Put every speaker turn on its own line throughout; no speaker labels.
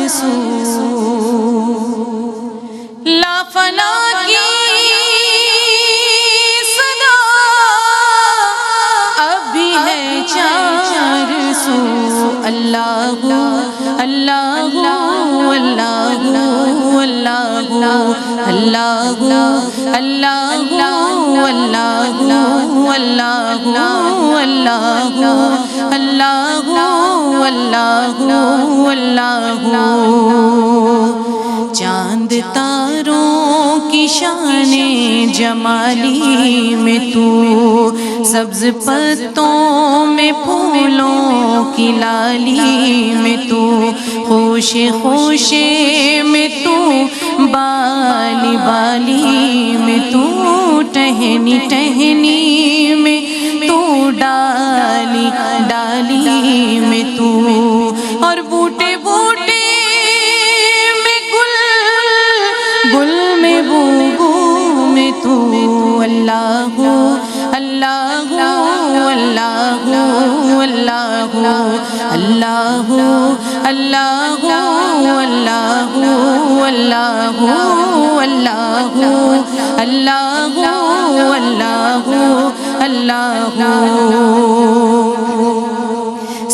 سو لا فنا کی صدا اب بھی ہے چار سو اللہ اللہ اللہ اللہ اللہ اللہ اللہ اللہ چاند تاروں کی شان جمالی میں تو سبز پتوں میں پھولوں کی لالی میں تو خوش خوش میں تو بالی بالی میں تو ٹہنی ٹہنی میں تو ڈالی ڈالی میں تو اور بوٹے بوٹے میں گل گل میں بو بو میں تو اللہ اللہ اللہ اللہ اللہ اللہ اللہ اللہ اللہ اللہ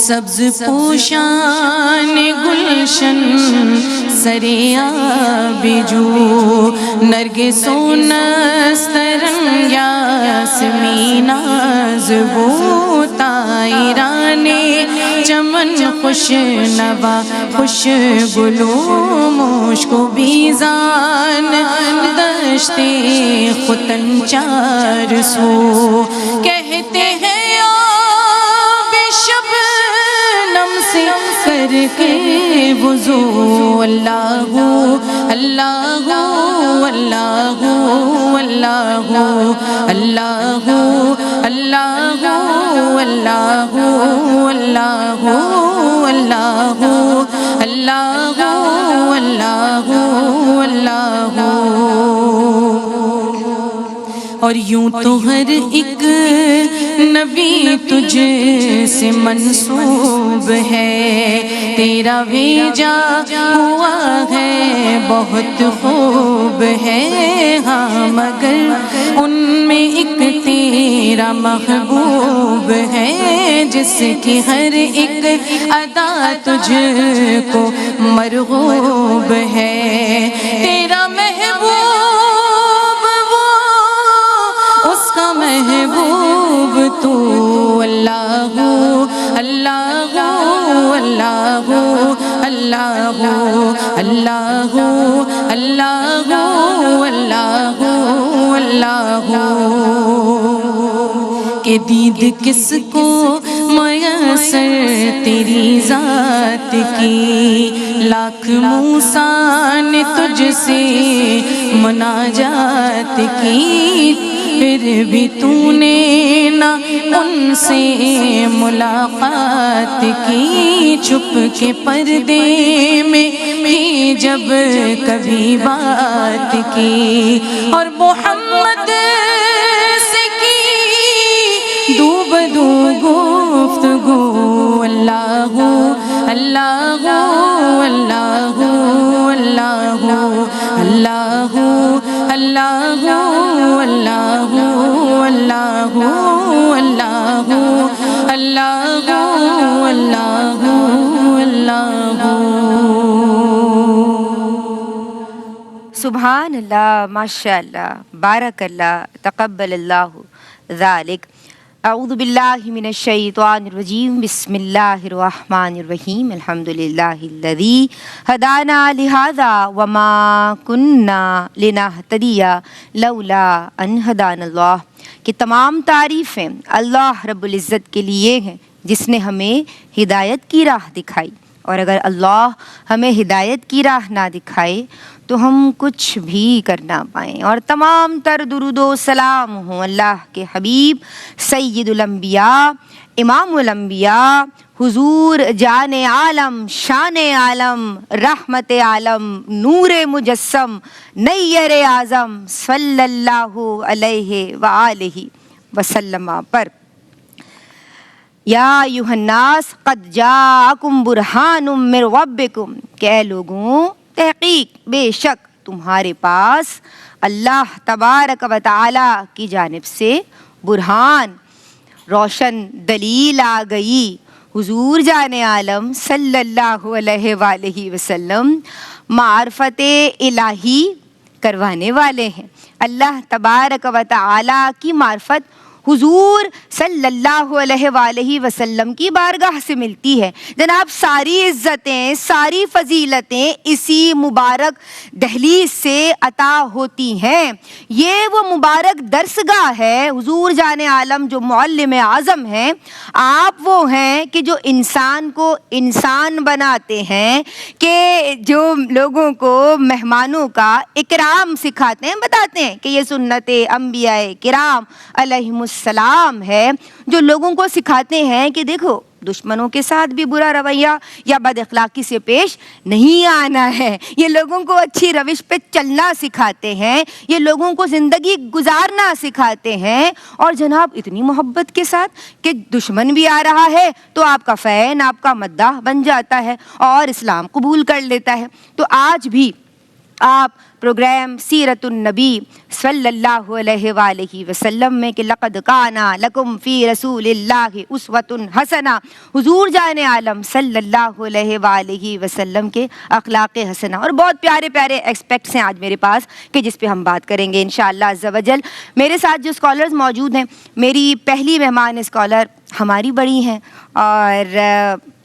سبز پوشان گلشن سریاب جو نرگس و نسترن یاسمین زبو طائران چمن خوش نوا خوش گلو مشک و بیزان دشتے ختن چار سو کہتے ہیں کر کے وضو اللہ اللہ اللہ اللہ اللہ اللہ اللہ اللہ اللہ اللہ اللہ اور یوں تو ہر ایک نبی تجھ سے منسوب ہے تیرا بھیجا ہوا ہے بہت خوب ہے ہاں مگر ان میں ایک تیرا محبوب ہے جس کی ہر ایک ادا تجھ کو مرغوب ہے تیرا محبوب محبوب تو اللہ اللہ اللہ اللہ اللہ اللہ اللہ کہ دید کس کو میسر تیری ذات کی لاکھ موسیٰ نے تجھ سے مناجات کی پھر بھی تو نے نہ ان سے ملاقات کی چھپ کے پردے میں ہی جب کبھی بات کی اور محمد سے کی دو بدو گفتگو اللہ اللہ اللہ اللہ اللہ اللہ اللہ اللہ اللہ اللہ اللہ
سبحان اللہ ماشاء اللہ بارک اللہ تقبل اللہ ذالک اعوذ باللہ من الشیطان الرجیم بسم اللہ الرحمن الرحیم الحمدللہ الذی ہدانا لہذا وما کننا لنہتدی لولا ان ہدانا اللہ کہ تمام تعریفیں اللہ رب العزت کے لیے ہیں جس نے ہمیں ہدایت کی راہ دکھائی اور اگر اللہ ہمیں ہدایت کی راہ نہ دکھائے تو ہم کچھ بھی کر نہ پائیں اور تمام تر درود و سلام ہوں اللہ کے حبیب سید الانبیاء امام الانبیاء حضور جان عالم شان عالم رحمت عالم نور مجسم نیر اعظم صلی اللہ علیہ وآلہ وسلم پر یا ایھا الناس قد جاءکم برہان من ربکم، کہ اے لوگوں تحقیق بے شک تمہارے پاس اللہ تبارک و تعالی کی جانب سے برہان، روشن دلیل آ گئی۔ حضور جان عالم صلی اللہ علیہ وآلہ وسلم معرفت الہی کروانے والے ہیں۔ اللہ تبارک و تعالی کی معرفت حضور صلی اللہ علیہ وآلہ وسلم کی بارگاہ سے ملتی ہے۔ جناب ساری عزتیں، ساری فضیلتیں اسی مبارک دہلیز سے عطا ہوتی ہیں۔ یہ وہ مبارک درسگاہ ہے، حضور جان عالم جو معلم اعظم ہیں، آپ وہ ہیں کہ جو انسان کو انسان بناتے ہیں، کہ جو لوگوں کو مہمانوں کا اکرام سکھاتے ہیں، بتاتے ہیں کہ یہ سنت انبیاء کرام علیہم السلام ہے، جو لوگوں کو سکھاتے ہیں کہ دیکھو دشمنوں کے ساتھ بھی برا رویہ یا بد اخلاقی سے پیش نہیں آنا ہے۔ یہ لوگوں کو اچھی روش پہ چلنا سکھاتے ہیں، یہ لوگوں کو زندگی گزارنا سکھاتے ہیں، اور جناب اتنی محبت کے ساتھ کہ دشمن بھی آ رہا ہے تو آپ کا فین، آپ کا مداح بن جاتا ہے اور اسلام قبول کر لیتا ہے۔ تو آج بھی آپ پروگرام سیرت النبی صلی اللہ علیہ وآلہ وسلم میں کہ لقد کان لکم فی رسول اللہ اسوۃ حسنہ، حضور جان عالم صلی اللہ علیہ وآلہ وسلم کے اخلاق حسنہ، اور بہت پیارے پیارے ایکسپیکٹس ہیں آج میرے پاس کہ جس پہ ہم بات کریں گے انشاءاللہ عز و جل۔ میرے ساتھ جو اسکالرز موجود ہیں، میری پہلی مہمان اسکالر ہماری بڑی ہیں، اور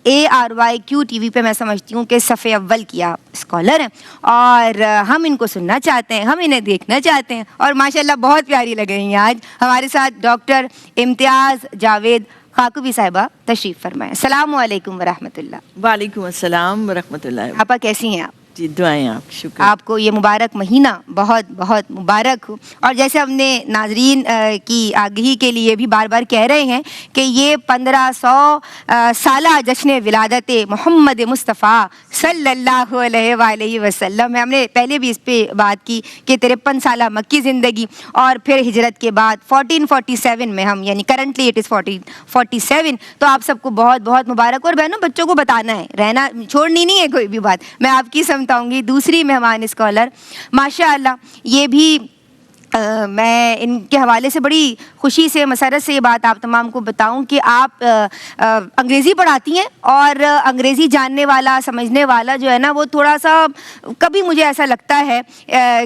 ARYQ-TV پہ میں سمجھتی ہوں کہ صف اول کیا اسکالر ہیں، اور ہم ان کو سننا چاہتے ہیں، ہم انہیں دیکھنا چاہتے ہیں، اور ماشاءاللہ بہت پیاری لگ رہی ہیں آج ہمارے ساتھ ڈاکٹر امتیاز جاوید خاکوی صاحبہ تشریف فرمائیں۔ السلام علیکم ورحمۃ اللہ۔
وعلیکم السلام ورحمۃ اللہ۔
آپا کیسی ہیں آپ؟
جی دعائیں آپ کی، شکر۔
آپ کو یہ مبارک مہینہ بہت بہت مبارک ہو، اور جیسے ہم نے ناظرین کی آگہی کے لیے بھی بار بار کہہ رہے ہیں کہ یہ 1500 سالہ جشن ولادت محمد مصطفیٰ صلی اللہ علیہ وآلہ وسلم ہے۔ ہم نے پہلے بھی اس پہ بات کی کہ 53 سالہ مکی زندگی، اور پھر ہجرت کے بعد 1447 میں ہم، یعنی کرنٹلی اٹ از 1447، تو آپ سب کو بہت بہت مبارک۔ اور بہنوں بچوں کو بتانا ہے، رہنا چھوڑنی نہیں ہے کوئی بھی بات، میں آپ کی سمجھتا ہوں گی۔ دوسری مہمان اسکالر ماشاءاللہ، یہ بھی میں ان کے حوالے سے بڑی خوشی سے، مسرت سے یہ بات آپ تمام کو بتاؤں کہ آپ انگریزی پڑھاتی ہیں، اور انگریزی جاننے والا، سمجھنے والا جو ہے نا، وہ تھوڑا سا کبھی مجھے ایسا لگتا ہے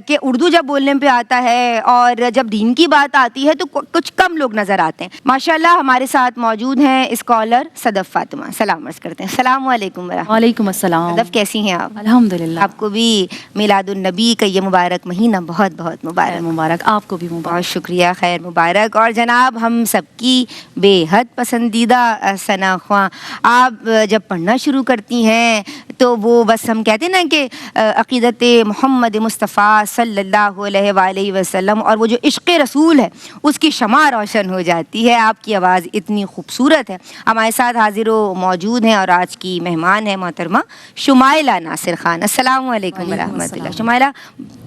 کہ اردو جب بولنے پہ آتا ہے اور جب دین کی بات آتی ہے تو کچھ کم لوگ نظر آتے ہیں۔ ماشاءاللہ ہمارے ساتھ موجود ہیں اسکالر صدف فاطمہ، سلام عرض کرتے ہیں۔ السلام علیکم ورحمۃ۔
وعلیکم السلام۔
صدف کیسی ہیں آپ؟
الحمدللہ۔
آپ کو بھی میلاد النبی کا یہ مبارک مہینہ بہت بہت مبارک۔
مبارک آپ کو بھی مبارک۔
بہت شکریہ، خیر مبارک۔ اور جناب ہم سب کی بے حد پسندیدہ ثنا خواں، آپ جب پڑھنا شروع کرتی ہیں تو وہ بس ہم کہتے ہیں نا کہ عقیدت محمد مصطفیٰ صلی اللہ علیہ وآلہ وسلم اور وہ جو عشق رسول ہے اس کی شمع روشن ہو جاتی ہے۔ آپ کی آواز اتنی خوبصورت ہے۔ ہمارے ساتھ حاضر و موجود ہیں اور آج کی مہمان ہے محترمہ شمائلہ ناصر خان۔ السلام علیکم ورحمۃ اللہ۔ شمائلہ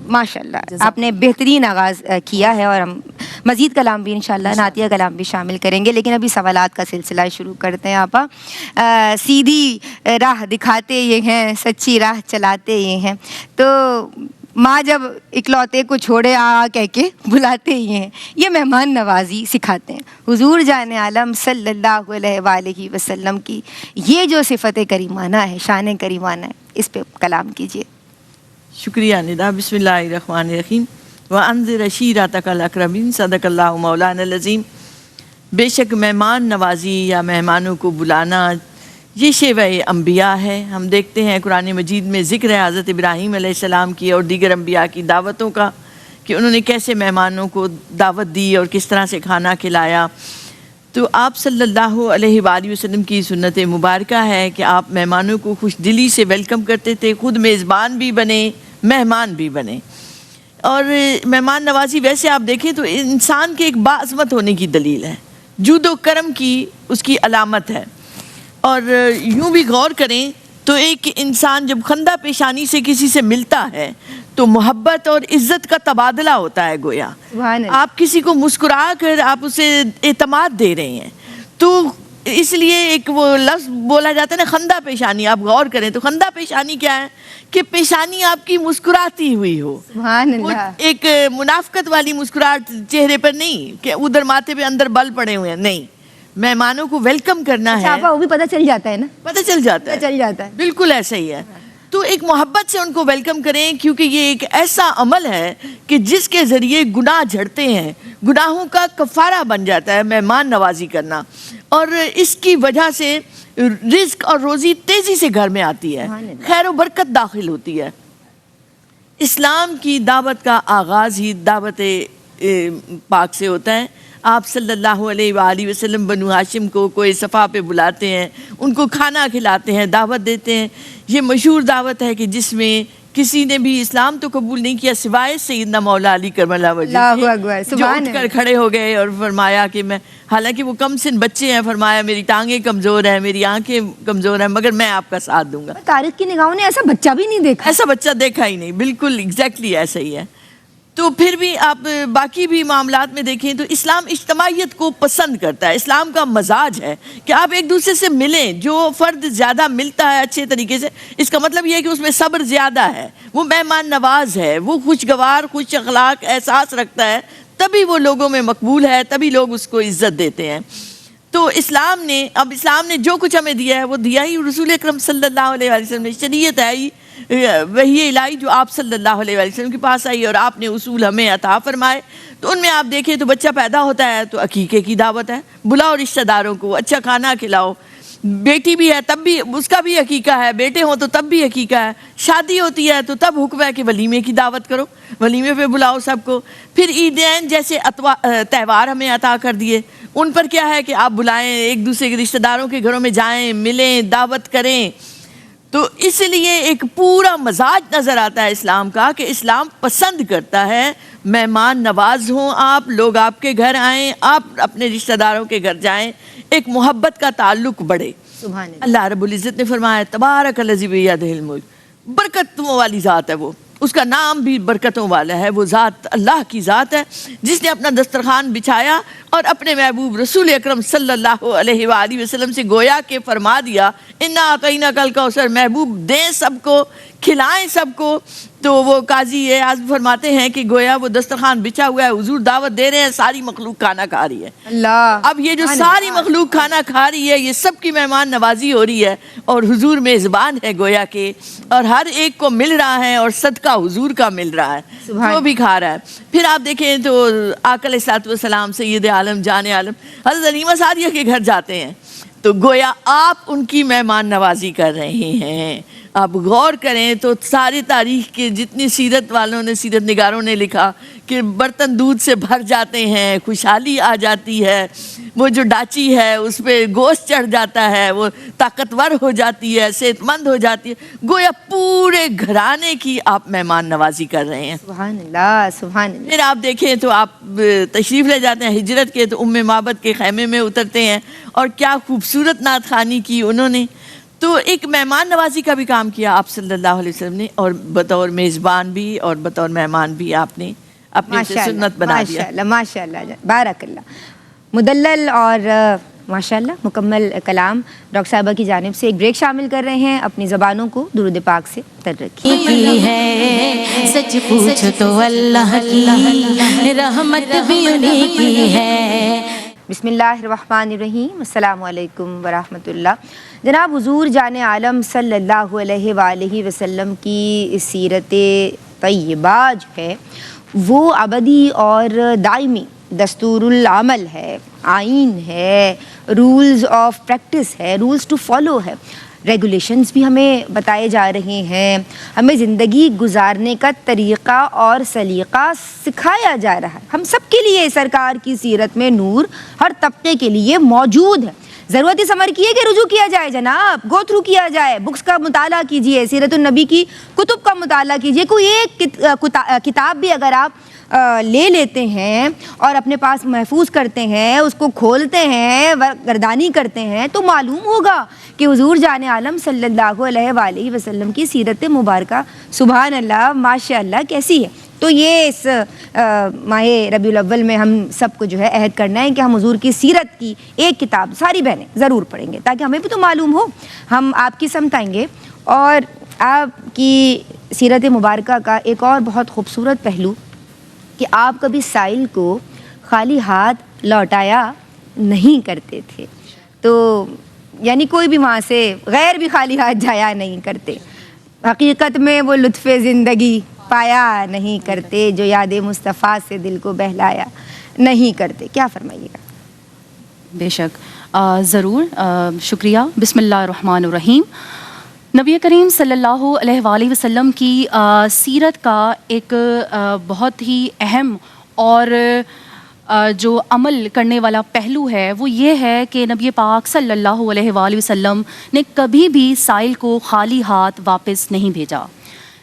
ماشاءاللہ آپ نے بہترین آغاز کیا ہے، اور ہم مزید کلام بھی انشاءاللہ نعتیہ کلام بھی شامل کریں گے، لیکن ابھی سوالات کا سلسلہ شروع کرتے ہیں۔ آپا سیدھی راہ دکھاتے یہ ہیں، سچی راہ چلاتے یہ ہیں، تو ماں جب اکلوتے کو چھوڑے آ کہہ کے بلاتے ہی ہیں، یہ مہمان نوازی سکھاتے ہیں۔ حضور جان عالم صلی اللہ علیہ وآلہ وسلم کی یہ جو صفت کریمانہ ہے، شان کریمانہ ہے، اس پہ کلام کیجیے۔
شکریہ ندا۔ بسم اللہ الرحمن الرحیم۔ وَأَنذِرْ عَشِيرَتَكَ الْأَقْرَبِينَ صدق اللہ مولانا العظیم۔ بے شک مہمان نوازی یا مہمانوں کو بلانا یہ شیوہ انبیاء ہے۔ ہم دیکھتے ہیں قرآن مجید میں ذکر ہے حضرت ابراہیم علیہ السلام کی اور دیگر انبیاء کی دعوتوں کا، کہ انہوں نے کیسے مہمانوں کو دعوت دی اور کس طرح سے کھانا کھلایا۔ تو آپ صلی اللہ علیہ وآلہ وسلم کی سنت مبارکہ ہے کہ آپ مہمانوں کو خوش دلی سے ویلکم کرتے تھے، خود میزبان بھی بنے، مہمان بھی بنے۔ اور مہمان نوازی ویسے آپ دیکھیں تو انسان کے ایک باعظمت ہونے کی دلیل ہے، جود و کرم کی اس کی علامت ہے۔ اور یوں بھی غور کریں تو ایک انسان جب خندہ پیشانی سے کسی سے ملتا ہے تو محبت اور عزت کا تبادلہ ہوتا ہے۔ گویا آپ کسی کو مسکرا کر آپ اسے اعتماد دے رہے ہیں، تو اس لیے ایک وہ لفظ بولا جاتا ہے نا خندہ پیشانی، آپ غور کریں تو خندہ پیشانی کیا ہے کہ پیشانی آپ کی مسکراتی ہوئی ہو،
سبحان
وہ
اللہ.
ایک منافقت والی مسکراہٹ چہرے پر نہیں کہ ادھر ماتھے پہ اندر بل پڑے ہوئے ہیں، نہیں، مہمانوں کو ویلکم کرنا ہے.
وہ بھی پتہ چل جاتا ہے نا،
پتہ چل جاتا ہے،
چل جاتا ہے.
بالکل ایسا ہی ہے. تو ایک محبت سے ان کو ویلکم کریں، کیونکہ یہ ایک ایسا عمل ہے کہ جس کے ذریعے گناہ جھڑتے ہیں، گناہوں کا کفارہ بن جاتا ہے مہمان نوازی کرنا، اور اس کی وجہ سے رزق اور روزی تیزی سے گھر میں آتی ہے، خیر و برکت داخل ہوتی ہے. اسلام کی دعوت کا آغاز ہی دعوت پاک سے ہوتا ہے. آپ صلی اللہ علیہ وآلہ وسلم بنو ہاشم کو کوئی صفا پہ بلاتے ہیں، ان کو کھانا کھلاتے ہیں، دعوت دیتے ہیں. یہ مشہور دعوت ہے کہ جس میں کسی نے بھی اسلام تو قبول نہیں کیا سوائے سیدنا مولا علی کرم اللہ وجہ، جو اٹھ کر کھڑے ہو گئے اور فرمایا کہ میں، حالانکہ وہ کم سن بچے ہیں، فرمایا میری ٹانگیں کمزور ہیں، میری آنکھیں کمزور ہیں، مگر میں آپ کا ساتھ دوں گا.
تاریخ کی نگاہوں نے ایسا بچہ بھی نہیں دیکھا،
ایسا بچہ دیکھا ہی نہیں. بالکل ایگزیکٹلی ایسا ہی ہے. تو پھر بھی آپ باقی بھی معاملات میں دیکھیں تو اسلام اجتماعیت کو پسند کرتا ہے. اسلام کا مزاج ہے کہ آپ ایک دوسرے سے ملیں. جو فرد زیادہ ملتا ہے اچھے طریقے سے، اس کا مطلب یہ ہے کہ اس میں صبر زیادہ ہے، وہ مہمان نواز ہے، وہ خوشگوار، خوش اخلاق احساس رکھتا ہے، تبھی وہ لوگوں میں مقبول ہے، تبھی لوگ اس کو عزت دیتے ہیں. تو اسلام نے جو کچھ ہمیں دیا ہے وہ دیا ہی رسول اکرم صلی اللہ علیہ وسلم نے. شریعت ہے ہی وحی الہی جو آپ صلی اللہ علیہ وسلم کے پاس آئی، اور آپ نے اصول ہمیں عطا فرمائے. تو ان میں آپ دیکھیں تو بچہ پیدا ہوتا ہے تو عقیقے کی دعوت ہے، بلاؤ رشتہ داروں کو، اچھا کھانا کھلاؤ. بیٹی بھی ہے تب بھی اس کا بھی عقیقہ ہے، بیٹے ہوں تو تب بھی عقیقہ ہے. شادی ہوتی ہے تو تب حکم ہے کہ ولیمے کی دعوت کرو، ولیمے پہ بلاؤ سب کو. پھر عیدین جیسے تہوار ہمیں عطا کر دیے، ان پر کیا ہے کہ آپ بلائیں، ایک دوسرے کے رشتہ داروں کے گھروں میں جائیں، ملیں، دعوت کریں. تو اس لیے ایک پورا مزاج نظر آتا ہے اسلام کا کہ اسلام پسند کرتا ہے مہمان نواز ہوں آپ، لوگ آپ کے گھر آئیں، آپ اپنے رشتہ داروں کے گھر جائیں، ایک محبت کا تعلق بڑھے.
سبحان اللہ.
اللہ رب العزت نے فرمایا تبارک الذی بیدہ الملک، برکتوں والی ذات ہے وہ، اس کا نام بھی برکتوں والا ہے. وہ ذات اللہ کی ذات ہے جس نے اپنا دسترخوان بچھایا اور اپنے محبوب رسول اکرم صلی اللہ علیہ وآلہ وسلم سے گویا کہ فرما دیا انا اعطیناک الکوثر، محبوب دیں سب کو، کھلائیں سب کو. تو وہ قاضی اعظم فرماتے ہیں کہ گویا وہ دسترخوان بچھا ہوا ہے، حضور دعوت دے رہے ہیں، ساری مخلوق کھانا کھا رہی ہے.
اللہ،
اب یہ جو ساری مخلوق کھانا کھا رہی ہے، یہ سب کی مہمان نوازی ہو رہی ہے، اور حضور میزبان ہے گویا کہ، اور ہر ایک کو مل رہا ہے، اور صدقہ حضور کا مل رہا ہے، جو بھی کھا رہا ہے. پھر آپ دیکھیں تو آقا علیہ الصلوۃ والسلام سید عالم جان عالم حضرت حلیمہ سعدیہ کے گھر جاتے ہیں تو گویا آپ ان کی مہمان نوازی کر رہے ہیں. آپ غور کریں تو ساری تاریخ کے جتنی سیرت والوں نے، سیرت نگاروں نے لکھا کہ برتن دودھ سے بھر جاتے ہیں، خوشحالی آ جاتی ہے، وہ جو ڈاچی ہے اس پہ گوشت چڑھ جاتا ہے، وہ طاقتور ہو جاتی ہے، صحت مند ہو جاتی ہے. گویا پورے گھرانے کی آپ مہمان نوازی کر رہے ہیں.
سبحان اللہ، سبحان اللہ.
پھر آپ دیکھیں تو آپ تشریف لے جاتے ہیں ہجرت کے تو ام معبد کے خیمے میں اترتے ہیں، اور کیا خوبصورت نعت خوانی کی انہوں نے. تو ایک مہمان نوازی کا بھی کام کیا آپ صلی اللہ علیہ وسلم نے، اور بطور میزبان بھی اور بطور مہمان بھی آپ نے اپنی سنت بنا دیا.
ماشاء اللہ، ماشاء اللہ، بارک اللہ. مدلل اور ماشاء اللہ مکمل کلام ڈاکٹر صاحبہ کی جانب سے. ایک بریک شامل کر رہے ہیں، اپنی زبانوں کو درود پاک سے تر رکھیے.
ہے سچ پوچھو تو اللہ کی رحمت بھی انہیں کی ہے.
بسم اللہ الرحمن الرحیم. السلام علیکم ورحمۃ اللہ. جناب حضور جان عالم صلی اللہ علیہ وآلہ وسلم کی سیرت طیبہ جو ہے وہ ابدی اور دائمی دستور العمل ہے، آئین ہے، رولز آف پریکٹس ہے، رولز ٹو فالو ہے. ریگولیشنز بھی ہمیں بتائے جا رہے ہیں، ہمیں زندگی گزارنے کا طریقہ اور سلیقہ سکھایا جا رہا ہے. ہم سب کے لیے سرکار کی سیرت میں نور ہر طبقے کے لیے موجود ہے. ضرورت اس امر کی ہے کہ رجوع کیا جائے جناب، گو تھرو کیا جائے، بکس کا مطالعہ کیجئے، سیرت النبی کی کتب کا مطالعہ کیجئے. کوئی ایک کتاب بھی اگر آپ لے لیتے ہیں اور اپنے پاس محفوظ کرتے ہیں، اس کو کھولتے ہیں، گردانی کرتے ہیں، تو معلوم ہوگا کہ حضور جان عالم صلی اللہ علیہ وآلہ وسلم کی سیرت مبارکہ سبحان اللہ ماشاء اللہ کیسی ہے. تو یہ اس ماہ ربیع الاول میں ہم سب کو جو ہے عہد کرنا ہے کہ ہم حضور کی سیرت کی ایک کتاب ساری بہنیں ضرور پڑھیں گے، تاکہ ہمیں بھی تو معلوم ہو، ہم آپ کی سمت آئیں گے۔ اور آپ کی سیرت مبارکہ کا ایک اور بہت خوبصورت پہلو کہ آپ کبھی سائل کو خالی ہاتھ لوٹایا نہیں کرتے تھے، تو یعنی کوئی بھی وہاں سے غیر بھی خالی ہاتھ جایا نہیں کرتے، حقیقت میں وہ لطف زندگی پایا نہیں کرتے جو یاد مصطفیٰ سے دل کو بہلایا نہیں کرتے۔ کیا فرمائیے گا؟
بے شک، ضرور، شکریہ۔ بسم اللہ الرحمن الرحیم۔ نبی کریم صلی اللہ علیہ وآلہ وسلم کی سیرت کا ایک بہت ہی اہم اور جو عمل کرنے والا پہلو ہے وہ یہ ہے کہ نبی پاک صلی اللہ علیہ وآلہ وسلم نے کبھی بھی سائل کو خالی ہاتھ واپس نہیں بھیجا۔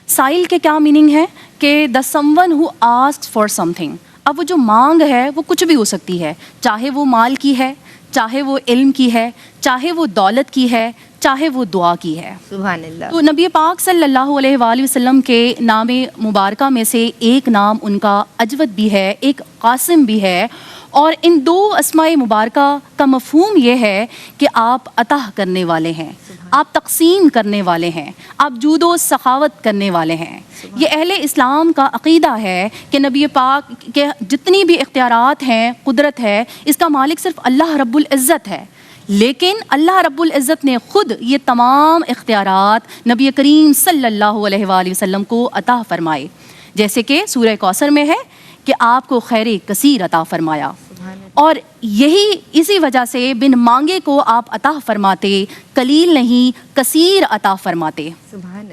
سائل کے کیا میننگ ہے کہ the someone who asks for something۔ اب وہ جو مانگ ہے وہ کچھ بھی ہو سکتی ہے، چاہے وہ مال کی ہے، چاہے وہ علم کی ہے، چاہے وہ دولت کی ہے، چاہے وہ دعا کی ہے۔
سبحان اللہ۔
تو نبی پاک صلی اللہ علیہ وآلہ وسلم کے نام مبارکہ میں سے ایک نام ان کا اجود بھی ہے، ایک قاسم بھی ہے، اور ان دو اسماء مبارکہ کا مفہوم یہ ہے کہ آپ عطا کرنے والے ہیں، آپ تقسیم کرنے والے ہیں، آپ جود و سخاوت کرنے والے ہیں۔ یہ اہل اسلام کا عقیدہ ہے کہ نبی پاک کے جتنی بھی اختیارات ہیں، قدرت ہے، اس کا مالک صرف اللہ رب العزت ہے، لیکن اللہ رب العزت نے خود یہ تمام اختیارات نبی کریم صلی اللہ علیہ وآلہ وسلم کو عطا فرمائے، جیسے کہ سورہ کوثر میں ہے کہ آپ کو خیر کثیر عطا فرمایا، اور یہی اسی وجہ سے بن مانگے کو آپ عطا فرماتے، قلیل نہیں کثیر عطا فرماتے،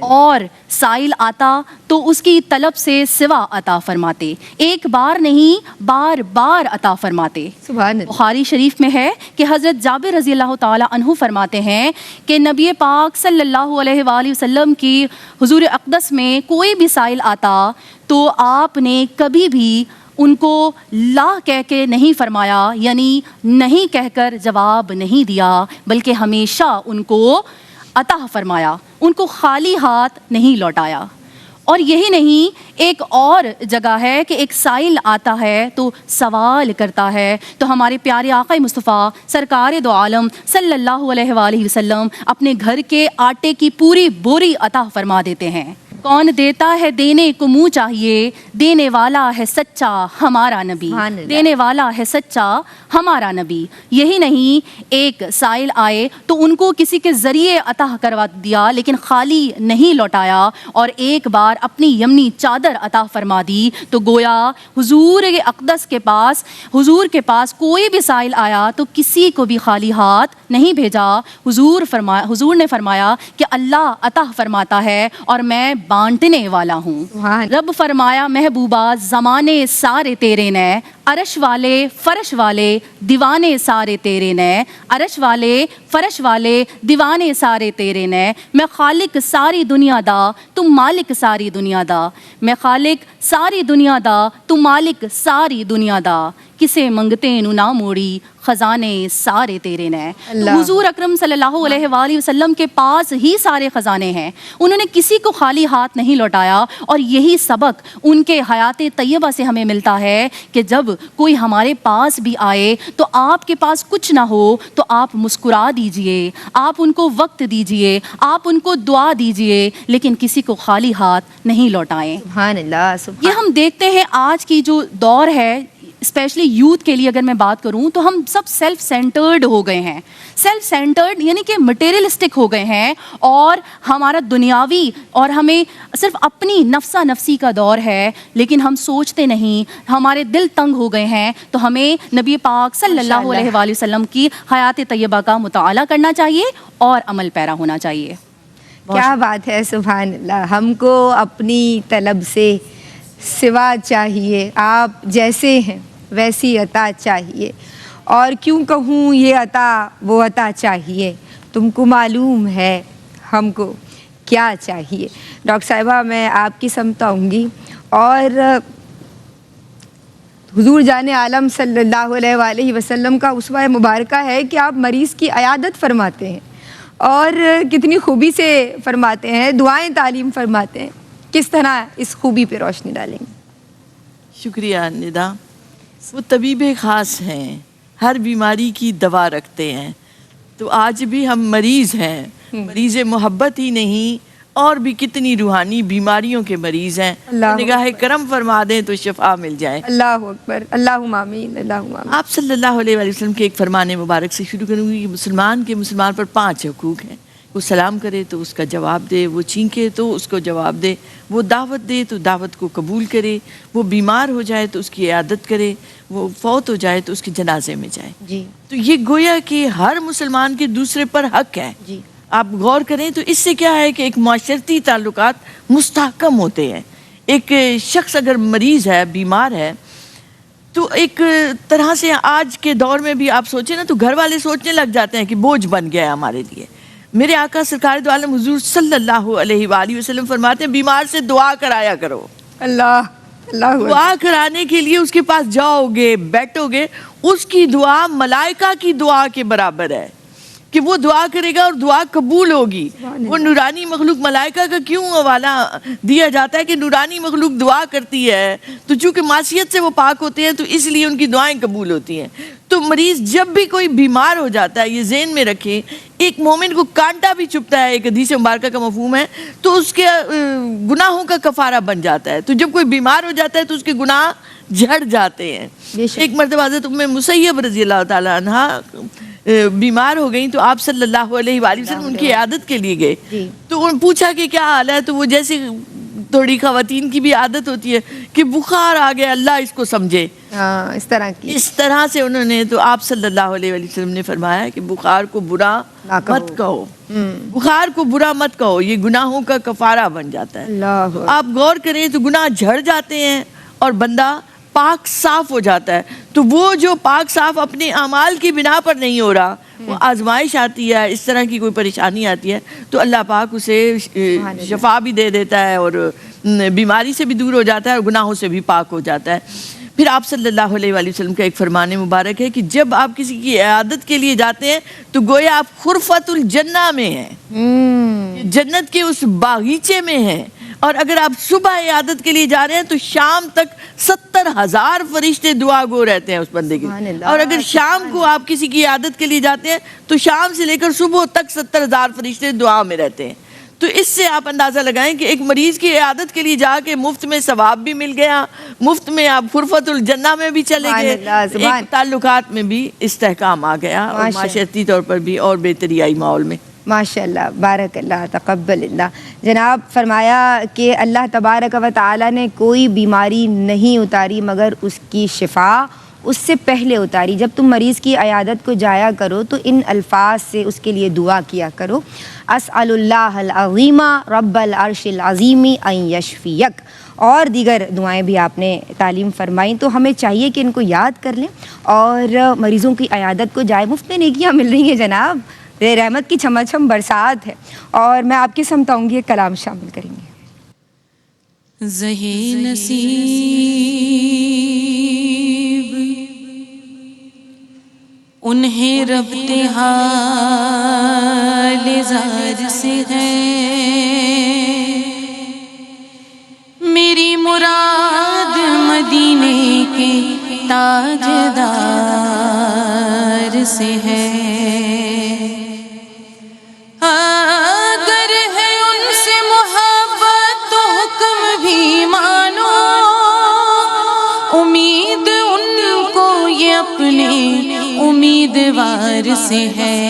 اور سائل آتا تو اس کی طلب سے سوا عطا فرماتے، ایک بار نہیں بار بار عطا فرماتے۔ بخاری شریف میں ہے کہ حضرت جابر رضی اللہ تعالی عنہ فرماتے ہیں کہ نبی پاک صلی اللہ علیہ وآلہ وسلم کی حضور اقدس میں کوئی بھی سائل آتا تو آپ نے کبھی بھی ان کو لا کہہ کے نہیں فرمایا، یعنی نہیں کہہ کر جواب نہیں دیا، بلکہ ہمیشہ ان کو عطا فرمایا، ان کو خالی ہاتھ نہیں لوٹایا۔ اور یہی نہیں، ایک اور جگہ ہے کہ ایک سائل آتا ہے تو سوال کرتا ہے، تو ہمارے پیارے آقا مصطفیٰ سرکار دو عالم صلی اللہ علیہ وآلہ وسلم اپنے گھر کے آٹے کی پوری بوری عطا فرما دیتے ہیں۔ کون دیتا ہے دینے کو منہ چاہیے، دینے والا ہے سچا ہمارا نبی، دینے والا ہے سچا ہمارا نبی۔ یہی نہیں، ایک سائل آئے تو ان کو کسی کے ذریعے عطا کروا دیا، لیکن خالی نہیں لوٹایا، اور ایک بار اپنی یمنی چادر عطا فرما دی، تو گویا حضور اقدس کے پاس، حضور کے پاس کوئی بھی سائل آیا تو کسی کو بھی خالی ہاتھ نہیں بھیجا۔ حضور نے فرمایا کہ اللہ عطا فرماتا ہے اور میں بانٹنے والا ہوں۔ رب فرمایا محبوبہ زمانے سارے تیرے نے، عرش والے فرش والے دیوانے سارے تیرے نے، عرش والے فرش والے دیوانے سارے تیرے نے، میں خالق ساری دنیا دا تم مالک ساری دنیا دا، میں خالق ساری دنیا دا تم مالک ساری دنیا دا، کسے منگتے نو نہ موڑی خزانے سارے تیرے نے۔ حضور اکرم صلی اللہ علیہ وآلہ وسلم کے پاس ہی سارے خزانے ہیں، انہوں نے کسی کو خالی ہاتھ نہیں لوٹایا، اور یہی سبق ان کے حیات طیبہ سے ہمیں ملتا ہے کہ جب کوئی ہمارے پاس بھی آئے تو آپ کے پاس کچھ نہ ہو تو آپ مسکرا دیجئے، آپ ان کو وقت دیجئے، آپ ان کو دعا دیجئے، لیکن کسی کو خالی ہاتھ نہیں لوٹائیں۔
سبحان اللہ۔
یہ ہم دیکھتے ہیں آج کی جو دور ہے، اسپیشلی یوتھ کے لیے اگر میں بات کروں تو ہم سب سیلف سینٹرڈ ہو گئے ہیں، سیلف سینٹرڈ یعنی کہ مٹیریلسٹک ہو گئے ہیں، اور ہمارا دنیاوی اور ہمیں صرف اپنی نفسا نفسی کا دور ہے، لیکن ہم سوچتے نہیں، ہمارے دل تنگ ہو گئے ہیں، تو ہمیں نبی پاک صلی اللہ علیہ وآلہ وسلم کی حیات طیبہ کا مطالعہ کرنا چاہیے اور عمل پیرا ہونا چاہیے۔
کیا بات ہے، سبحان اللہ۔ ہم کو اپنی طلب سے سوا چاہیے، آپ جیسے ہیں ویسی عطا چاہیے، اور کیوں کہوں یہ عطا وہ عطا چاہیے، تم کو معلوم ہے ہم کو کیا چاہیے۔ ڈاکٹر صاحبہ میں آپ کی سمت آؤں گی، اور حضور جان عالم صلی اللہ علیہ وآلہ وسلم کا اسوہ مبارکہ ہے کہ آپ مریض کی عیادت فرماتے ہیں، اور کتنی خوبی سے فرماتے ہیں، دعائیں تعلیم فرماتے ہیں، کس طرح اس خوبی پہ روشنی ڈالیں گے؟
شکریہ ندا. وہ طبیب خاص ہیں, ہر بیماری کی دوا رکھتے ہیں. تو آج بھی ہم مریض ہیں, مریض محبت ہی نہیں اور بھی کتنی روحانی بیماریوں کے مریض ہیں.
اللہ
نگاہ کرم فرما دیں تو شفا مل جائے.
اللہ اکبر, اللہم آمین, اللہم آمین.
آپ صلی اللہ علیہ وآلہ وسلم کے ایک فرمان مبارک سے شروع کروں گی کہ مسلمان پر 5 حقوق ہیں. وہ سلام کرے تو اس کا جواب دے, وہ چینکے تو اس کو جواب دے, وہ دعوت دے تو دعوت کو قبول کرے, وہ بیمار ہو جائے تو اس کی عیادت کرے, وہ فوت ہو جائے تو اس کے جنازے میں جائے.
جی
تو یہ گویا کہ ہر مسلمان کے دوسرے پر حق ہے.
جی
آپ غور کریں تو اس سے کیا ہے کہ ایک معاشرتی تعلقات مستحکم ہوتے ہیں. ایک شخص اگر مریض ہے, بیمار ہے, تو ایک طرح سے آج کے دور میں بھی آپ سوچیں نا تو گھر والے سوچنے لگ جاتے ہیں کہ بوجھ بن گیا ہے ہمارے لیے. میرے آقا سرکار دو عالم حضور صلی اللہ علیہ وآلہ وسلم فرماتے ہیں بیمار سے دعا کرایا کرو.
اللہ اللہ
دعا کرانے کے لیے اس کے پاس جاؤ گے, بیٹھو گے, اس کی دعا ملائکہ کی دعا کے برابر ہے کہ وہ دعا کرے گا اور دعا قبول ہوگی. وہ نورانی مخلوق ملائکہ کا کیوں حوالہ دیا جاتا ہے کہ نورانی مخلوق دعا کرتی ہے, تو چونکہ معصیت سے وہ پاک ہوتے ہیں تو اس لیے ان کی دعائیں قبول ہوتی ہیں. تو مریض جب بھی کوئی بیمار ہو جاتا ہے, یہ ذہن میں رکھیں, ایک مومن کو کانٹا بھی چبھتا ہے, ایک حدیث مبارکہ کا مفہوم ہے, تو اس کے گناہوں کا کفارہ بن جاتا ہے. تو جب کوئی بیمار ہو جاتا ہے تو اس کے گناہ جھڑ جاتے ہیں. ایک مرتبہ حضرت ام مسیب رضی اللہ تعالی عنہا بیمار ہو گئیں تو آپ صلی اللہ علیہ وآلہ وسلم ان کی عیادت کے لیے گئے. تو انہوں نے پوچھا کہ کیا حال ہے, تو وہ جیسے تھوڑی خواتین کی بھی عادت ہوتی ہے کہ بخار آ گیا, اللہ اس کو سمجھے,
اس طرح کی,
اس طرح سے انہوں نے, تو آپ صلی اللہ علیہ وآلہ وسلم نے فرمایا کہ بخار کو برا مت کہو, بخار کو برا مت کہو, یہ گناہوں کا کفارہ بن جاتا ہے.
اللہ
آپ غور کریں تو گناہ جھڑ جاتے ہیں اور بندہ پاک صاف ہو جاتا ہے. تو وہ جو پاک صاف اپنے اعمال کی بنا پر نہیں ہو رہا, وہ آزمائش آتی ہے, اس طرح کی کوئی پریشانی آتی ہے, تو اللہ پاک اسے شفا بھی دے دیتا ہے اور بیماری سے بھی دور ہو جاتا ہے اور گناہوں سے بھی پاک ہو جاتا ہے. پھر آپ صلی اللہ علیہ وآلہ وسلم کا ایک فرمان مبارک ہے کہ جب آپ کسی کی عیادت کے لیے جاتے ہیں تو گویا آپ خرفت الجنہ میں ہیں, جنت کے اس باغیچے میں ہیں. اور اگر آپ صبح عیادت کے لیے جا رہے ہیں تو شام تک 70,000 فرشتے دعا گو رہتے ہیں اس بندے کے. اور اگر شام کو آپ کسی کی عیادت کے لیے جاتے ہیں تو شام سے لے کر صبح تک 70,000 فرشتے دعا میں رہتے ہیں. تو اس سے آپ اندازہ لگائیں کہ ایک مریض کی عیادت کے لیے جا کے مفت میں ثواب بھی مل گیا, مفت میں آپ خرفت الجنہ میں بھی چلے گئے, ایک تعلقات میں بھی استحکام آ گیا اور معاشرتی طور پر بھی اور بہتری آئی ماحول میں.
ماشاء اللہ, بارک اللہ, تقبل اللہ. جناب فرمایا کہ اللہ تبارک و تعالی نے کوئی بیماری نہیں اتاری مگر اس کی شفا اس سے پہلے اتاری. جب تم مریض کی عیادت کو جایا کرو تو ان الفاظ سے اس کے لیے دعا کیا کرو, اسأل اللہ العظیم رب العرش العظیم ان یشفیک, اور دیگر دعائیں بھی آپ نے تعلیم فرمائیں. تو ہمیں چاہیے کہ ان کو یاد کر لیں اور مریضوں کی عیادت کو جائے. مفت میں نیکیاں مل رہی ہیں جناب, رحمت کی چھما چھم برسات ہے. اور میں آپ کی سمتاؤں گی, ایک کلام شامل کریں گے.
زہی نصیب انہیں ربط حال زار سے ہے, میری مراد مدینے کے تاجدار سے ہے. اگر ہے ان سے محبت تو حکم بھی مانو, امید ان کو یہ اپنے امیدوار سے ہے.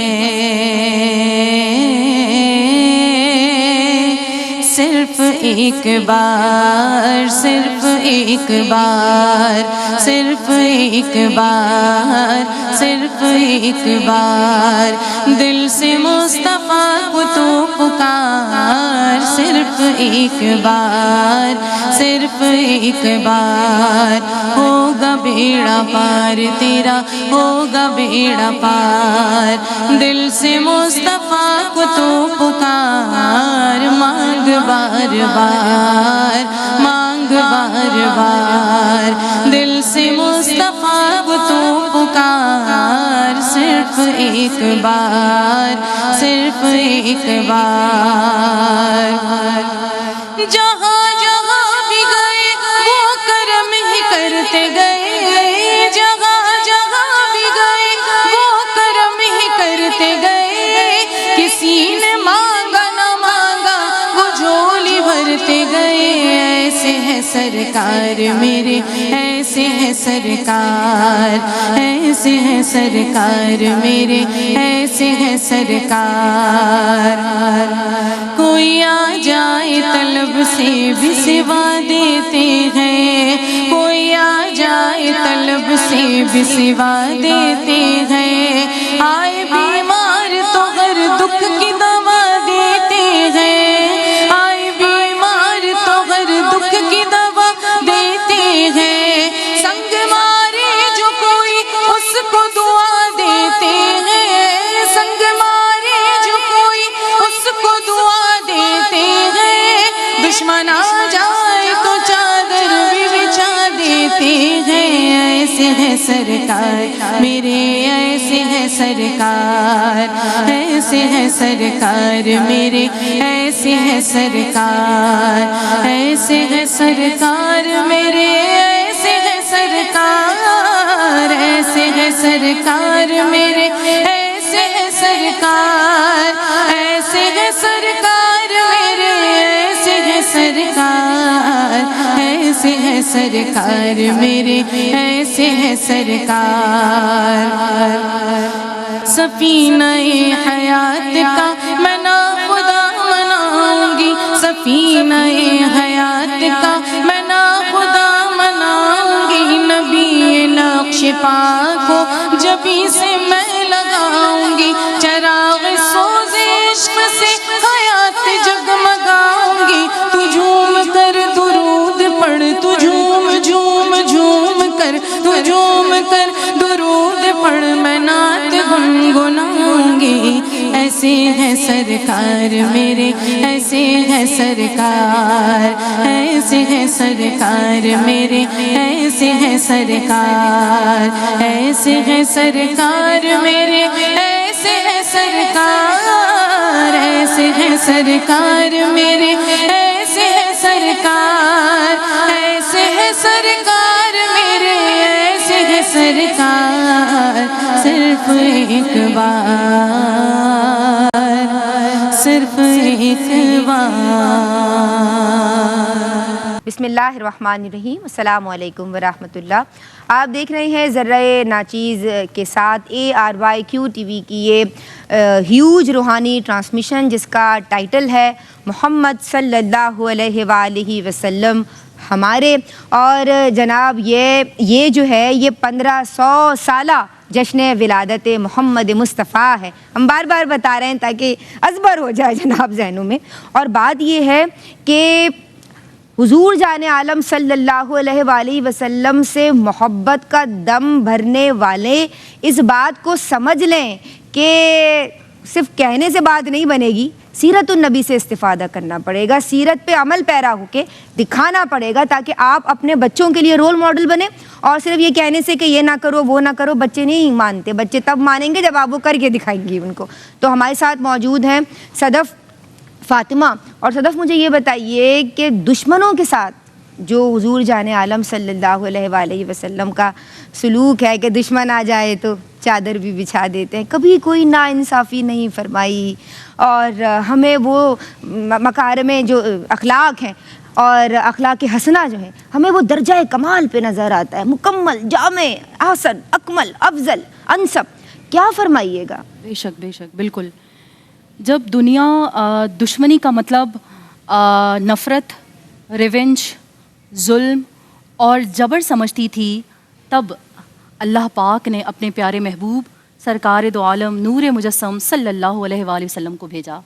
صرف ایک بار, صرف ایک بار, صرف ایک بار, صرف ایک بار دل سے مصطفیٰ کو تو پکار. صرف ایک بار, صرف ایک بار ہوگا بیڑا پار تیرا, ہوگا بیڑا پار. دل سے مصطفیٰ کو تو پکار, مانگ بار بار, مانگ بار بار. دل سے مصطفیٰ کو تو پکار. صرف ایک بار, صرف ایک بار. جہاں جہاں بھی گئے وہ کرم ہی کر کرتے گئے، جگہ جگہ بھی گئے وہ کرم ہی کرتے گئے، کسی نے مانگا نہ مانگا وہ جھولی بھرتے گئے، ایسے ہے سرکار میرے، ایسے ہے سرکار، ایسے ہے سرکار میرے، ایسے ہے سرکار۔ کوئی آ جائے طلب سے بھی سوا دیتے ہیں، کوئی آ جائے طلب سے بھی سوا دیتے ہیں، آئے بیمار تو ہر دکھ کی دوا دیتے ہیں، آئے بیمار تو ہر دکھ کی دوا دیتے ہیں، سنگ مارے جو کوئی اس کو دعا دیتے ہیں، سنگ مارے جو کوئی اس کو دعا دیتے ہیں، دشمن آ جائے تو چادر بھی بچھا دیتے ہیں، ایسے ہے سرکار میرے، ایسے ہے سرکار، ایسے ہے سرکار میرے، ایسے ہے سرکار، ایسے ہے سرکار میرے، ایسے ہے سرکار، ایسے ہے سرکار میرے، ایسے ہے سرکار، ایسے ہے سرکار میرے، ایسے ہے سرکار، ایسے ہے سرکار میرے، ایسے ہے سرکار۔ سفینہ حیات کا میں نا خدا مناؤں گی، سفینہ حیات کا میں نا خدا مناؤں گی، نبی نقش پاک کو جبی سے میں لگاؤں گی، چراغ سوز عشق سے حیات جگمگاؤں گی، تو جھوم کر درود پڑھ، تو جھوم جھوم جھوم کر، تو جھوم کر درود پڑھ، میں نعت گنگناؤں گی، ایسے ہے سرکار میرے، ایسے ہے سرکار، ایسے ہے سرکار میرے، ایسے ہے سرکار، ایسے ہے سرکار میرے، ایسے ہے سرکار، ایسے ہے سرکار میرے، ایسے ہے سرکار، ایسے ہے سرکار میرے، ایسے ہے سرکار، صرف ایک بار، صرف ایک بار۔
بسم اللہ الرحمن الرحیم، السلام علیکم ورحمۃ اللہ۔ آپ دیکھ رہے ہیں ذرہ ناچیز کے ساتھ ARYQ TV کی یہ ہیوج روحانی ٹرانسمیشن، جس کا ٹائٹل ہے محمد صلی اللہ علیہ وآلہ وسلم ہمارے، اور جناب یہ جو ہے یہ 1500 سالہ جشن ولادت محمد مصطفیٰ ہے۔ ہم بار بار بتا رہے ہیں تاکہ ازبر ہو جائے جناب ذہنوں میں، اور بات یہ ہے کہ حضور جان عالم صلی اللہ علیہ وآلہ وسلم سے محبت کا دم بھرنے والے اس بات کو سمجھ لیں کہ صرف کہنے سے بات نہیں بنے گی، سیرت النبی سے استفادہ کرنا پڑے گا، سیرت پہ عمل پیرا ہو کے دکھانا پڑے گا، تاکہ آپ اپنے بچوں کے لیے رول ماڈل بنیں۔ اور صرف یہ کہنے سے کہ یہ نہ کرو وہ نہ کرو بچے نہیں مانتے، بچے تب مانیں گے جب آپ وہ کر کے دکھائیں گی ان کو۔ تو ہمارے ساتھ موجود ہیں صدف فاطمہ، اور صدف مجھے یہ بتائیے کہ دشمنوں کے ساتھ جو حضور جان عالم صلی اللہ علیہ وآلہ وسلم کا سلوک ہے کہ دشمن آ جائے تو چادر بھی بچھا دیتے ہیں، کبھی کوئی ناانصافی نہیں فرمائی، اور ہمیں وہ مکارم جو اخلاق ہیں اور اخلاق حسنہ جو ہیں ہمیں وہ درجہ کمال پہ نظر آتا ہے، مکمل، جامع، احسن، اکمل، افضل، انسب۔ کیا فرمائیے گا؟
بے شک بے شک، بالکل۔ جب دنیا دشمنی کا مطلب نفرت، ریونج، ظلم اور جبر سمجھتی تھی، تب اللہ پاک نے اپنے پیارے محبوب سرکار دو عالم نور مجسم صلی اللہ علیہ وآلہ وسلم کو بھیجا،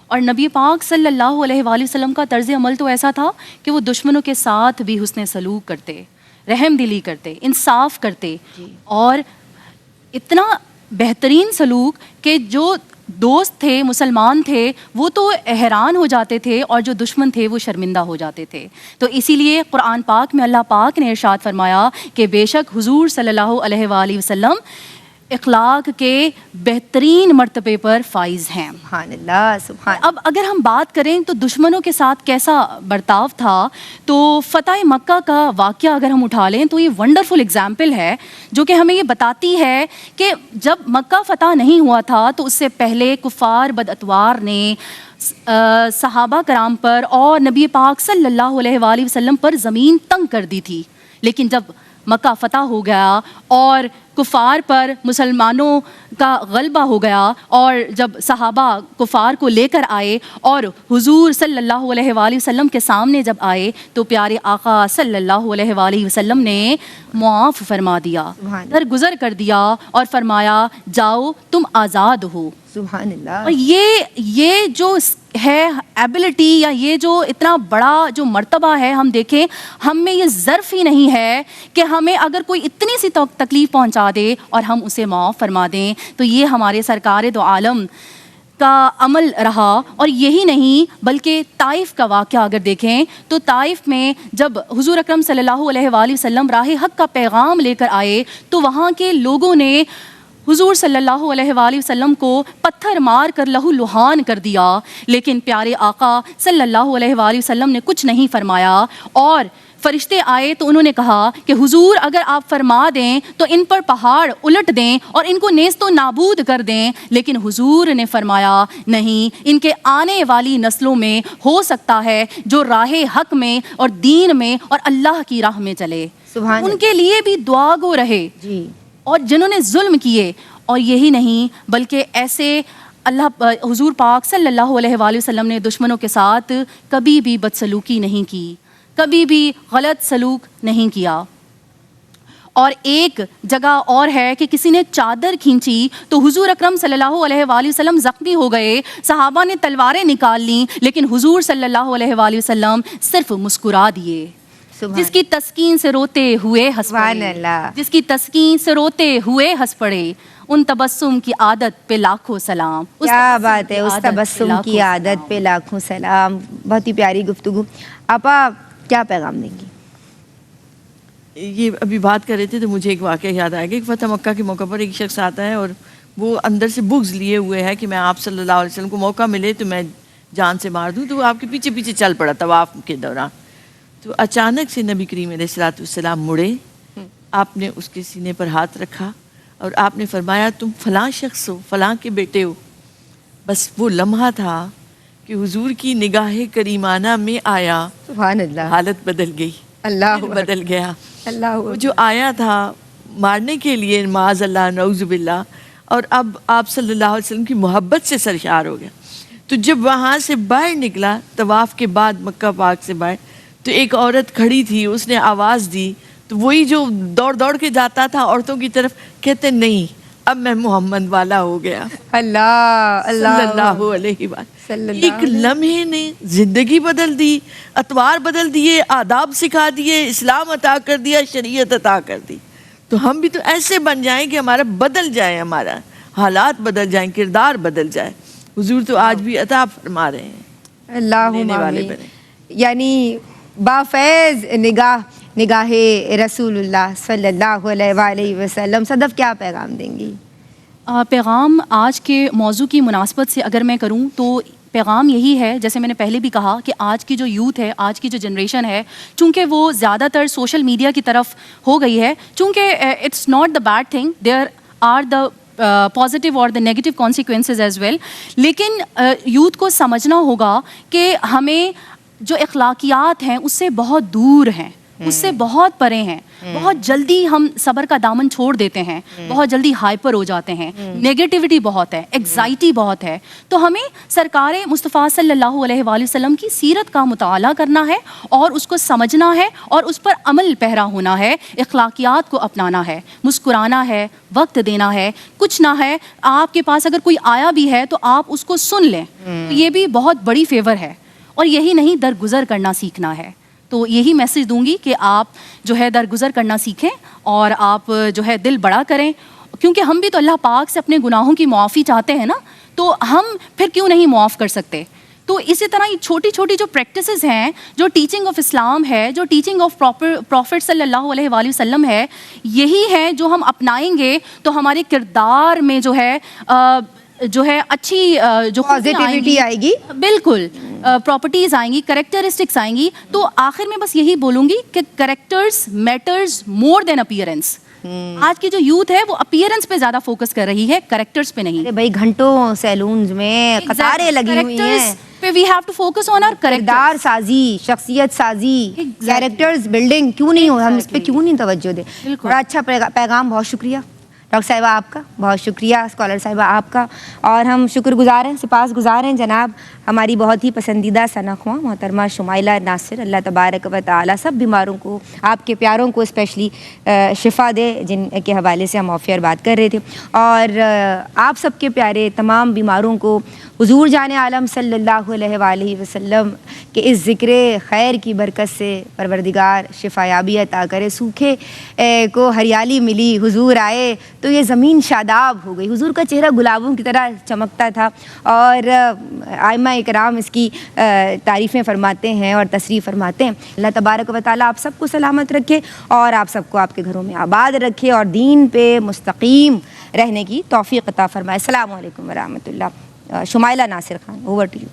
اور نبی پاک صلی اللہ علیہ وآلہ وسلم کا طرز عمل تو ایسا تھا کہ وہ دشمنوں کے ساتھ بھی حسن سلوک کرتے، رحم دلی کرتے، انصاف کرتے، اور اتنا بہترین سلوک کہ جو دوست تھے، مسلمان تھے، وہ تو حیران ہو جاتے تھے، اور جو دشمن تھے وہ شرمندہ ہو جاتے تھے۔ تو اسی لیے قرآن پاک میں اللہ پاک نے ارشاد فرمایا کہ بے شک حضور صلی اللہ علیہ وآلہ وسلم اخلاق کے بہترین مرتبے پر فائز ہیں.
سبحان اللہ سبحان.
اب اگر ہم بات کریں تو دشمنوں کے ساتھ کیسا برتاؤ تھا، تو فتح مکہ کا واقعہ اگر ہم اٹھا لیں تو یہ ونڈرفل اگزامپل ہے جو کہ ہمیں یہ بتاتی ہے کہ جب مکہ فتح نہیں ہوا تھا تو اس سے پہلے کفار بدعتوار نے صحابہ کرام پر اور نبی پاک صلی اللہ علیہ وآلہ وسلم پر زمین تنگ کر دی تھی. لیکن جب مکہ فتح ہو گیا اور کفار پر مسلمانوں کا غلبہ ہو گیا، اور جب صحابہ کفار کو لے کر آئے اور حضور صلی اللہ علیہ وآلہ وسلم کے سامنے جب آئے تو پیارے آقا صلی اللہ علیہ وآلہ وسلم نے معاف فرما دیا، درگزر کر دیا اور فرمایا جاؤ تم آزاد ہو.
سبحان اللہ.
اور یہ جو ہے ایبلٹی یا یہ جو اتنا بڑا جو مرتبہ ہے، ہم دیکھیں ہم میں یہ ظرف ہی نہیں ہے کہ ہمیں اگر کوئی اتنی سی تکلیف پہنچا دے اور ہم اسے معاف فرما دیں. تو یہ ہمارے سرکار دو عالم کا عمل رہا. اور یہی نہیں بلکہ طائف کا واقعہ اگر دیکھیں تو طائف میں جب حضور اکرم صلی اللہ علیہ وآلہ وسلم راہ حق کا پیغام لے کر آئے تو وہاں کے لوگوں نے حضور صلی اللہ علیہ وآلہ وسلم کو پتھر مار کر لہو لہان کر دیا، لیکن پیارے آقا صلی اللہ علیہ وآلہ وسلم نے کچھ نہیں فرمایا. اور فرشتے آئے تو انہوں نے کہا کہ حضور اگر آپ فرما دیں تو ان پر پہاڑ الٹ دیں اور ان کو نیست و نابود کر دیں. لیکن حضور نے فرمایا نہیں، ان کے آنے والی نسلوں میں ہو سکتا ہے جو راہ حق میں اور دین میں اور اللہ کی راہ میں چلے، ان کے لیے بھی دعا گو رہے
جی.
اور جنہوں نے ظلم کیے. اور یہی نہیں بلکہ ایسے اللہ حضور پاک صلی اللہ علیہ وآلہ وسلم نے دشمنوں کے ساتھ کبھی بھی بدسلوکی نہیں کی، کبھی بھی غلط سلوک نہیں کیا. اور ایک جگہ اور ہے کہ کسی نے چادر کھینچی تو حضور اکرم صلی اللہ علیہ وآلہ وسلم زخمی ہو گئے، صحابہ نے تلواریں نکال لیں، لیکن حضور صلی اللہ علیہ وآلہ وسلم صرف مسکرا دیے. جس کی تسکین سے روتے ہوئے ہنس پڑے، جس کی تسکین سے روتے ہوئے ہنس پڑے، ان تبسم کی عادت پہ لاکھوں سلام.
کیا بات ہے، اس تبسم کی عادت پہ لاکھوں سلام. بہت ہی پیاری گفتگو. آپا کیا پیغام دیں گی؟
یہ ابھی بات کر رہے تھے تو مجھے ایک واقعہ یاد آیا کہ فتح مکہ کے موقع پر ایک شخص آتا ہے اور وہ اندر سے بغض لیے ہوئے ہے کہ میں آپ صلی اللہ علیہ وسلم کو موقع ملے تو میں جان سے مار دوں. تو وہ آپ کے پیچھے پیچھے چل پڑا طواف کے دوران. تو اچانک سے نبی کریم علیہ الصلوۃ والسلام مڑے، آپ نے اس کے سینے پر ہاتھ رکھا اور آپ نے فرمایا تم فلاں شخص ہو، فلاں کے بیٹے ہو. بس وہ لمحہ تھا کہ حضور کی نگاہ کریمانہ میں آیا،
سبحان اللہ،
حالت بدل گئی،
اللہ
بدل گیا.
اللہ
وہ جو آیا تھا مارنے کے لیے معاذ اللہ نعوذ باللہ، اور اب آپ صلی اللہ علیہ وسلم کی محبت سے سرشار ہو گیا. تو جب وہاں سے باہر نکلا طواف کے بعد مکہ پاک سے باہر، تو ایک عورت کھڑی تھی، اس نے آواز دی. تو وہی جو دوڑ کے جاتا تھا عورتوں کی طرف، کہتے نہیں اب میں محمد والا ہو گیا.
اللہ
صلی اللہ علیہ وسلم. ایک لمحے نے زندگی بدل دی، اطوار بدل دیے، آداب سکھا دیے، اسلام عطا کر دیا، شریعت عطا کر دی. تو ہم بھی تو ایسے بن جائیں کہ ہمارا بدل جائے، ہمارا حالات بدل جائیں، کردار بدل جائے. حضور تو آج بھی عطا فرما رہے ہیں.
اللہم آمین. یعنی بافیض نگاہ رسول اللہ صلی اللہ علیہ وآلہ وسلم. صدف کیا پیغام دیں گی؟
پیغام آج کے موضوع کی مناسبت سے اگر میں کروں تو پیغام یہی ہے، جیسے میں نے پہلے بھی کہا کہ آج کی جو یوتھ ہے، آج کی جو جنریشن ہے، چونکہ وہ زیادہ تر سوشل میڈیا کی طرف ہو گئی ہے، چونکہ it's not the bad thing, there are the positive اور the negative consequences as well. لیکن یوتھ کو سمجھنا ہوگا کہ ہمیں جو اخلاقیات ہیں اس سے بہت دور ہیں، اس سے بہت پرے ہیں. بہت جلدی ہم صبر کا دامن چھوڑ دیتے ہیں، بہت جلدی ہائپر ہو جاتے ہیں، نیگیٹیوٹی بہت ہے، ایگزائٹی بہت ہے. تو ہمیں سرکار مصطفیٰ صلی اللہ علیہ وآلہ وسلم کی سیرت کا مطالعہ کرنا ہے اور اس کو سمجھنا ہے اور اس پر عمل پیرا ہونا ہے، اخلاقیات کو اپنانا ہے، مسکرانا ہے، وقت دینا ہے. کچھ نہ ہے آپ کے پاس اگر کوئی آیا بھی ہے تو آپ اس کو سن لیں، یہ بھی بہت بڑی فیور ہے. اور یہی نہیں، درگزر کرنا سیکھنا ہے. تو یہی میسج دوں گی کہ آپ جو ہے درگزر کرنا سیکھیں اور آپ جو ہے دل بڑا کریں، کیونکہ ہم بھی تو اللہ پاک سے اپنے گناہوں کی معافی چاہتے ہیں نا. تو ہم پھر کیوں نہیں معاف کر سکتے؟ تو اسی طرح یہ چھوٹی چھوٹی جو پریکٹسز ہیں، جو ٹیچنگ آف اسلام ہے، جو ٹیچنگ آف پروفٹ صلی اللہ علیہ وآلہ وسلم ہے، یہی ہے جو ہم اپنائیں گے تو ہمارے کردار میں جو ہے اچھی جو
پازیٹیوٹی آئے گی،
بالکل پراپرٹیز آئیں گی، کریکٹرسٹکس آئیں گی. تو آخر میں بس یہی بولوں گی کہ کریکٹرز میٹرز مور دین اپیئرنس. آج کی جو یوتھ ہے وہ اپیئرنس پہ زیادہ فوکس کر رہی ہے، کریکٹرز پہ نہیں.
بھائی گھنٹوں سیلونز میں قطاریں لگی ہوئی ہیں
پہ we have to focus on our
کردار سازی، شخصیت سازی، کیریکٹرز بلڈنگ. کیوں نہیں ہو، ہم اس پہ کیوں نہیں توجہ دیں؟ بڑا اچھا پیغام، بہت شکریہ ڈاکٹر صاحبہ آپ کا، بہت شکریہ اسکالر صاحبہ آپ کا. اور ہم شکر گزار ہیں، سپاس گزار ہیں جناب ہماری بہت ہی پسندیدہ ثناخواں محترمہ شمائلہ ناصر. اللہ تبارک و تعالیٰ سب بیماروں کو، آپ کے پیاروں کو اسپیشلی شفا دے، جن کے حوالے سے ہم آف ایئر بات کر رہے تھے. اور آپ سب کے پیارے تمام بیماروں کو حضور جان عالم صلی اللہ علیہ وآلہ وسلم کے اس ذکر خیر کی برکت سے پروردگار شفا یابی عطا کرے. سوکھے کو ہریالی ملی، حضور آئے تو یہ زمین شاداب ہو گئی. حضور کا چہرہ گلابوں کی طرح چمکتا تھا، اور آئمہ اکرام اس کی تعریفیں فرماتے ہیں اور تصریح فرماتے ہیں. اللہ تبارک و تعالیٰ آپ سب کو سلامت رکھے اور آپ سب کو آپ کے گھروں میں آباد رکھے اور دین پہ مستقیم رہنے کی توفیق عطا فرمائے. السلام علیکم ورحمۃ اللہ. Shumaila Nasir Khan, over to you.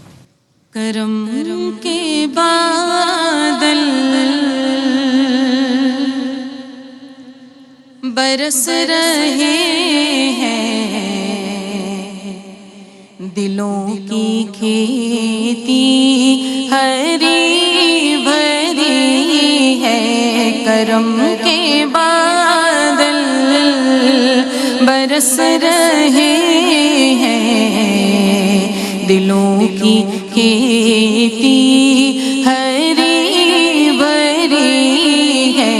کرم کے بادل برس رہے ہیں، دلوں کی کھیتی ہری بھری ہے. کرم کے بادل برس رہے ہیں، دلوں کی کھیتی ہری بھری ہے.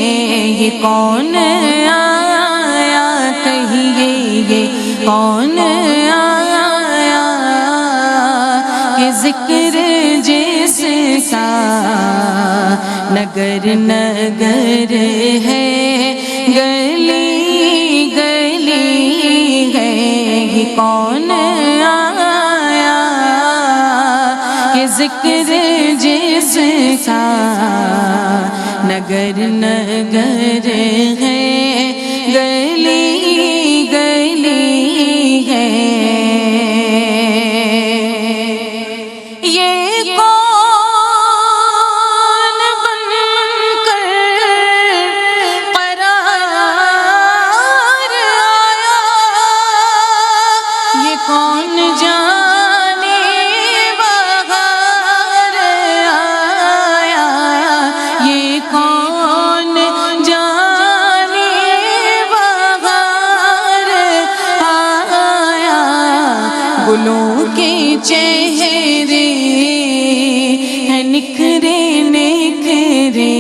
یہ کون آیا کہیے، یہ کون آیا کہ ذکر جس کا نگر نگر ہے، گلی گلی ہے. یہ کون آیا کہ ذکر جس کا نگر نگر ہے، گلی گلی ہے. یہ کون بن کر قرار آیا، یہ کون جانے بغیر آیا، یہ کون جانے بغیر آیا. گلوں کے چہرے ہیں نکھرے نکھرے،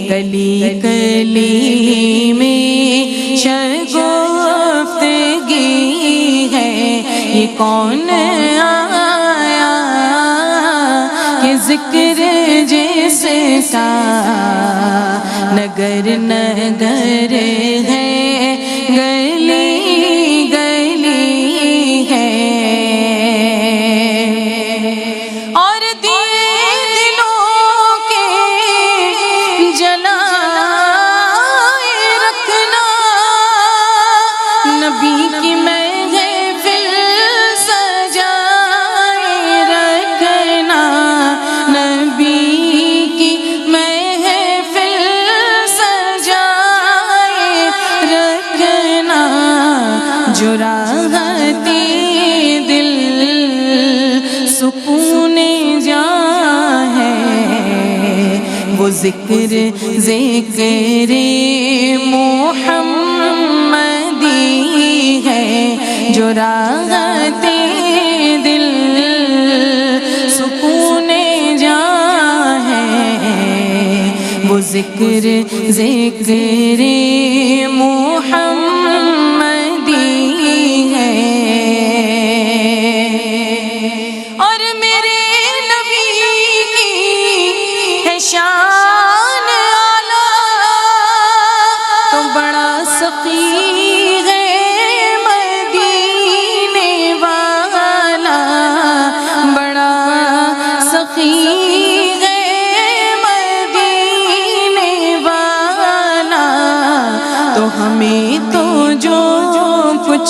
کلی کلی میں شگفتگی ہے. یہ کون آیا کہ ذکر جس کا نگر نگر ہے، گلی گلی ہے. اور دلوں کے جلائے رکھنا، نبی کی محفل سجائے رکھنا، نبی کی محفل سجائے رکھنا. جو راحتی دل سکون جاں ہے، وہ ذکر ذکر محمدی ہے. جو راحتی دل سکون جاں ہے، وہ ذکر ذکر محمدی ہے. اور میرے نبی کی ہے شان اعلیٰ، تو بڑا سخی ہے مدینے والا، بڑا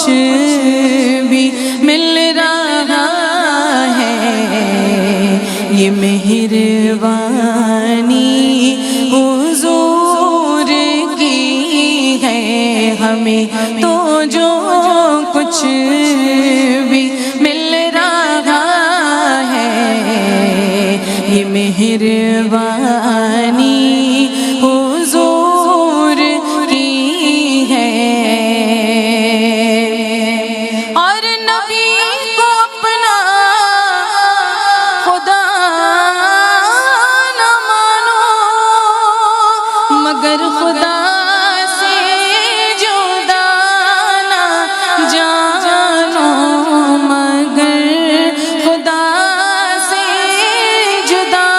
کچھ بھی مل رہا ہے، یہ مہربانی حضور کی ہے، ہمیں تو جو کچھ بھی مل رہا ہے، یہ مہربانی حضور کی ہے۔ اور نبی کو اپنا خدا نہ مانو، مگر خدا سے جدا نہ جانو، مگر خدا سے جدا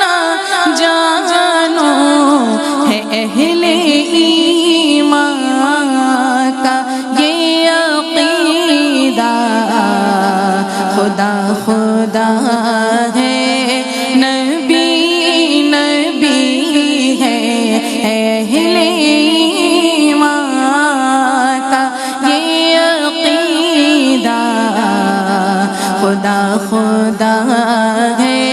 نہ جانو، ہے اہل ایمان کا یہ عقیدہ، خدا خدا ہے، نبی نبی ہے، اہل ایمان کا یہ عقیدہ، خدا خدا ہے،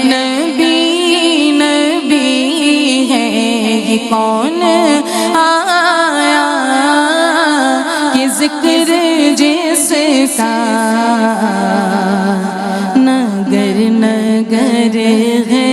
نبی نبی ہے۔ یہ کون آیا کہ ذکر جس کا نگر نگر ہے،